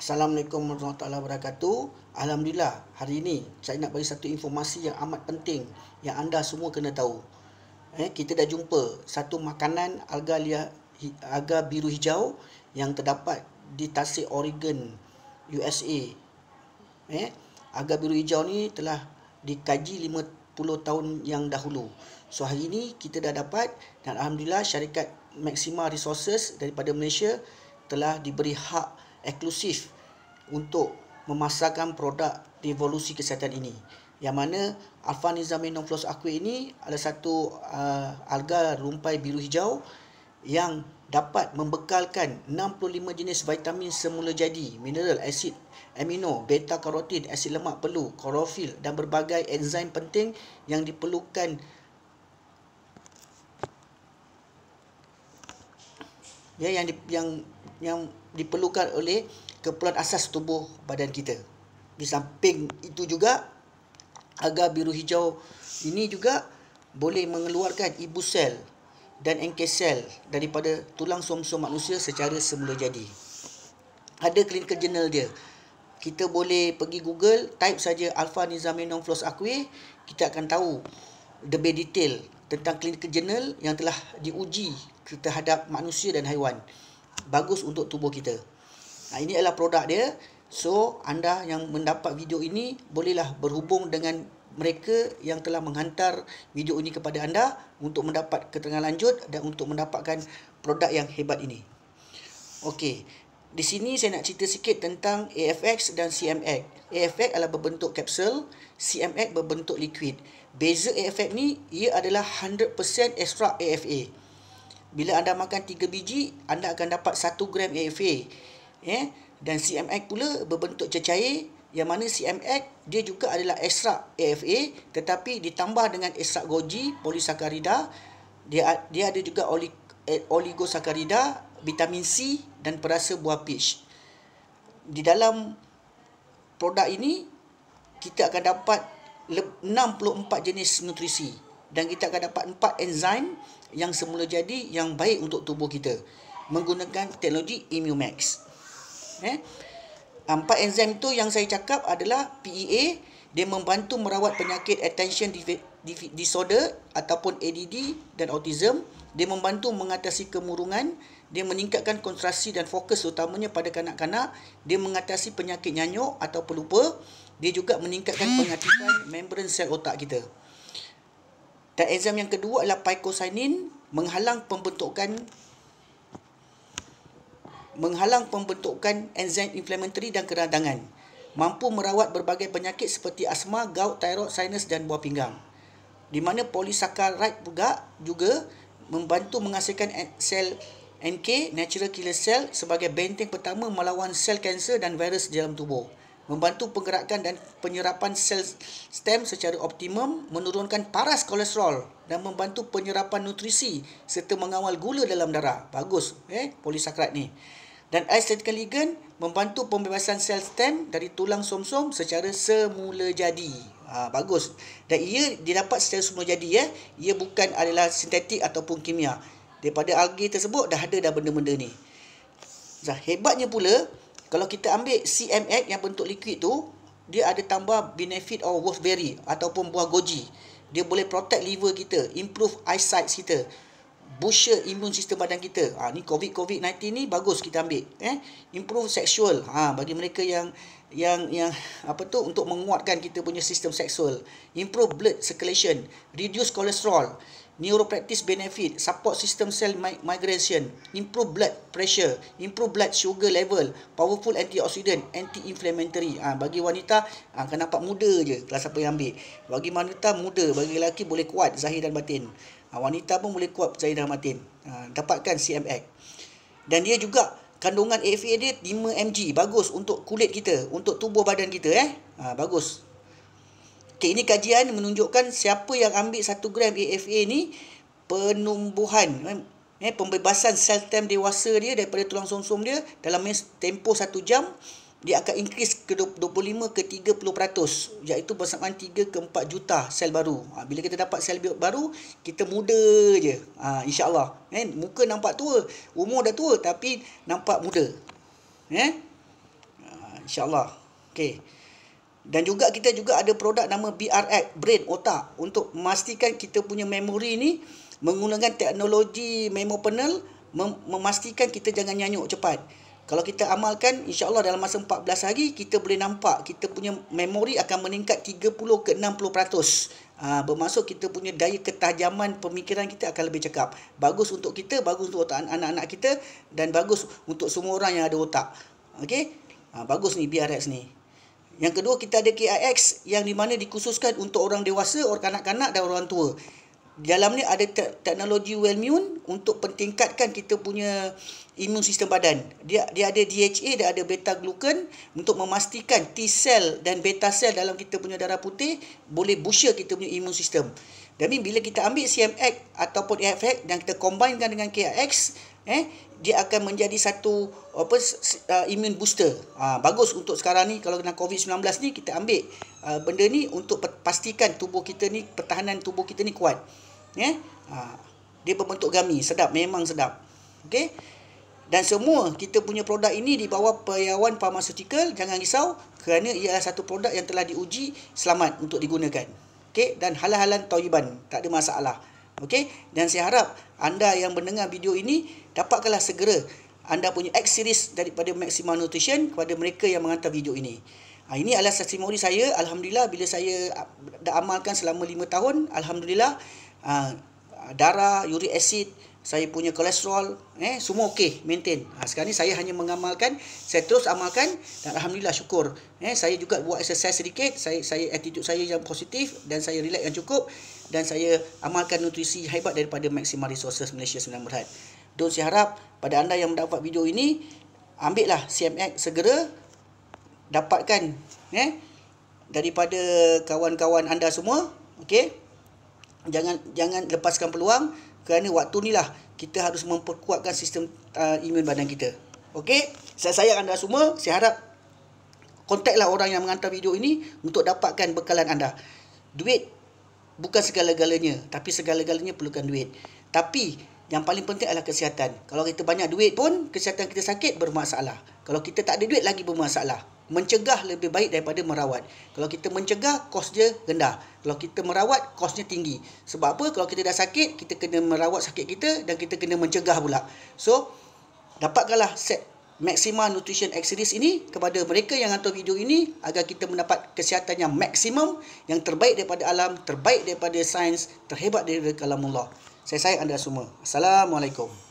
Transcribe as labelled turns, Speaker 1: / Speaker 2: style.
Speaker 1: Assalamualaikum warahmatullahi wabarakatuh. Alhamdulillah, hari ini saya nak bagi satu informasi yang amat penting yang anda semua kena tahu. Kita dah jumpa satu makanan alga biru hijau yang terdapat di tasik Oregon, USA. Alga biru hijau ni telah dikaji 50 tahun yang dahulu. So hari ini kita dah dapat, dan alhamdulillah syarikat Maxima Resources daripada Malaysia telah diberi hak eksklusif untuk memasarkan produk revolusi kesihatan ini, yang mana Alpha Nizamin Non-Floss Aqua ini adalah satu alga rumpai biru hijau yang dapat membekalkan 65 jenis vitamin semula jadi, mineral, asid amino, beta karotin, asid lemak perlu, klorofil dan berbagai enzim penting yang diperlukan yang diperlukan oleh keperluan asas tubuh badan kita. Di samping itu juga, alga biru hijau ini juga boleh mengeluarkan ibu sel dan NK sel daripada tulang som-som manusia secara semula jadi. Ada clinical journal dia. Kita boleh pergi Google, type saja Alpha Nizamin Non-Floss Aqua, kita akan tahu lebih detail tentang clinical journal yang telah diuji terhadap manusia dan haiwan. Bagus untuk tubuh kita. Ini adalah produk dia. So, anda yang mendapat video ini, bolehlah berhubung dengan mereka yang telah menghantar video ini kepada anda untuk mendapat keterangan lanjut dan untuk mendapatkan produk yang hebat ini. Okey, di sini saya nak cerita sikit tentang AFX dan CMX. AFX adalah berbentuk kapsul, CMX berbentuk liquid. Beza AFX ni, ia adalah 100% ekstrak AFA. Bila anda makan 3 biji, anda akan dapat 1 gram AFA. Dan CMX pula berbentuk cecair, yang mana CMX dia juga adalah ekstrak AFA tetapi ditambah dengan ekstrak goji, polisakarida. Dia ada juga oligosakarida, vitamin C dan perasa buah peach. Di dalam produk ini kita akan dapat 64 jenis nutrisi dan kita akan dapat 4 enzim yang semula jadi yang baik untuk tubuh kita menggunakan teknologi Immumax. 4 enzim itu yang saya cakap adalah PEA, dia membantu merawat penyakit attention disorder ataupun ADD dan autism. Dia membantu mengatasi kemurungan, dia meningkatkan konsentrasi dan fokus utamanya pada kanak-kanak, dia mengatasi penyakit nyanyuk atau pelupa, dia juga meningkatkan pengaktifan membran sel otak kita. Dan enzim yang kedua adalah phycocyanin, menghalang pembentukan enzim inflammatory dan keradangan. Mampu merawat berbagai penyakit seperti asma, gout, thyroid, sinus dan buah pinggang. Di mana polisakaride juga membantu menghasilkan sel NK, natural killer cell, sebagai benteng pertama melawan sel kanser dan virus dalam tubuh. Membantu penggerakan dan penyerapan sel stem secara optimum, menurunkan paras kolesterol dan membantu penyerapan nutrisi serta mengawal gula dalam darah. Bagus polisakaride ni. Dan ice-cyclic ligand membantu pembebasan sel stem dari tulang som-som secara semula jadi. Bagus. Dan ia didapat secara semula jadi. Ia bukan adalah sintetik ataupun kimia. Daripada algae tersebut dah ada benda-benda ni. Hebatnya pula, kalau kita ambil CMX yang bentuk liquid tu, dia ada tambah benefit of wolfberry ataupun buah goji. Dia boleh protect liver kita, improve eyesight kita, boost immune sistem badan kita. Ni COVID-19 ni bagus kita ambil. Improve sexual. Bagi mereka yang untuk menguatkan kita punya sistem seksual. Improve blood circulation, reduce cholesterol, neuropractice benefit, support system cell migration, improve blood pressure, improve blood sugar level, powerful antioxidant, anti-inflammatory. Bagi wanita akan nampak muda je kalau siapa yang ambil. Bagi wanita muda, bagi lelaki boleh kuat zahir dan batin. Wanita pun boleh kuat zahir dan batin. Dapatkan CMX. Dan dia juga kandungan AFA dia 5 mg, bagus untuk kulit kita, untuk tubuh badan kita. Bagus. Okay, ini kajian menunjukkan siapa yang ambil 1 gram AFA ni, penumbuhan, pembebasan sel stem dewasa dia daripada tulang som-som dia dalam tempoh 1 jam, dia akan increase ke 25 ke 30%, iaitu bersamaan 3 ke 4 juta sel baru. Bila kita dapat sel baru, kita muda je. InsyaAllah. Muka nampak tua, umur dah tua tapi nampak muda. InsyaAllah. Okey. Dan juga kita juga ada produk nama BRX, Brain, otak, untuk memastikan kita punya memori ni menggunakan teknologi Memopernal, memastikan kita jangan nyanyuk cepat. Kalau kita amalkan, insyaAllah dalam masa 14 hari, kita boleh nampak kita punya memori akan meningkat 30 ke 60%. Bermaksud kita punya daya ketajaman pemikiran kita akan lebih cekap. Bagus untuk kita, bagus untuk otak anak-anak kita, dan bagus untuk semua orang yang ada otak. Okey? Bagus ni BRX ni. Yang kedua, kita ada KIX yang di mana dikhususkan untuk orang dewasa, orang kanak-kanak dan orang tua. Di dalam ni ada teknologi Wellmune untuk pentingkatkan kita punya imun sistem badan. Dia ada DHA dan ada beta glucan untuk memastikan T cell dan beta cell dalam kita punya darah putih boleh boost kita punya imun sistem. Jadi bila kita ambil CMX ataupun AFX dan kita combinekan dengan KIX, dia akan menjadi satu immune booster. Bagus untuk sekarang ni kalau kena COVID-19 ni, kita ambil benda ni untuk pastikan tubuh kita ni, pertahanan tubuh kita ni kuat. Dia berbentuk gummy, sedap, memang sedap. Okey. Dan semua kita punya produk ini di bawah Piawan Pharmaceutical, jangan risau kerana ia adalah satu produk yang telah diuji selamat untuk digunakan. Okey, dan halal-halal thayyiban, tak ada masalah. Okey, dan saya harap anda yang mendengar video ini dapatkanlah segera anda punya X series daripada Maxima Nutrition kepada mereka yang menghantar video ini. Ini adalah testimoni saya. Alhamdulillah, bila saya dah amalkan selama 5 tahun, alhamdulillah, darah, uric acid, saya punya kolesterol, semua okey, maintain. Sekarang ni saya hanya mengamalkan, saya terus amalkan dan alhamdulillah, syukur. Saya juga buat exercise sedikit, saya attitude saya yang positif dan saya relax yang cukup, dan saya amalkan nutrisi hebat daripada Maxima Resources Malaysia Sembilan Berhad. Dan saya harap pada anda yang mendapat video ini, ambillah CMX segera, dapatkan daripada kawan-kawan anda semua. Okey, jangan lepaskan peluang, kerana waktu ni lah kita harus memperkuatkan sistem imun badan kita. Okey, saya sayang anda semua. Saya harap kontaklah orang yang menghantar video ini untuk dapatkan bekalan anda. Duit bukan segala-galanya, tapi segala-galanya perlukan duit. Tapi yang paling penting adalah kesihatan. Kalau kita banyak duit pun, kesihatan kita sakit, bermasalah. Kalau kita tak ada duit, lagi bermasalah. Mencegah lebih baik daripada merawat. Kalau kita mencegah, kos dia rendah. Kalau kita merawat, kosnya tinggi. Sebab apa? Kalau kita dah sakit, kita kena merawat sakit kita dan kita kena mencegah pula. So, dapatkanlah set Maxima Nutrition X Series ini kepada mereka yang hantar video ini agar kita mendapat kesihatan yang maksimum, yang terbaik daripada alam, terbaik daripada sains, terhebat daripada kalamullah. Saya sayang anda semua. Assalamualaikum.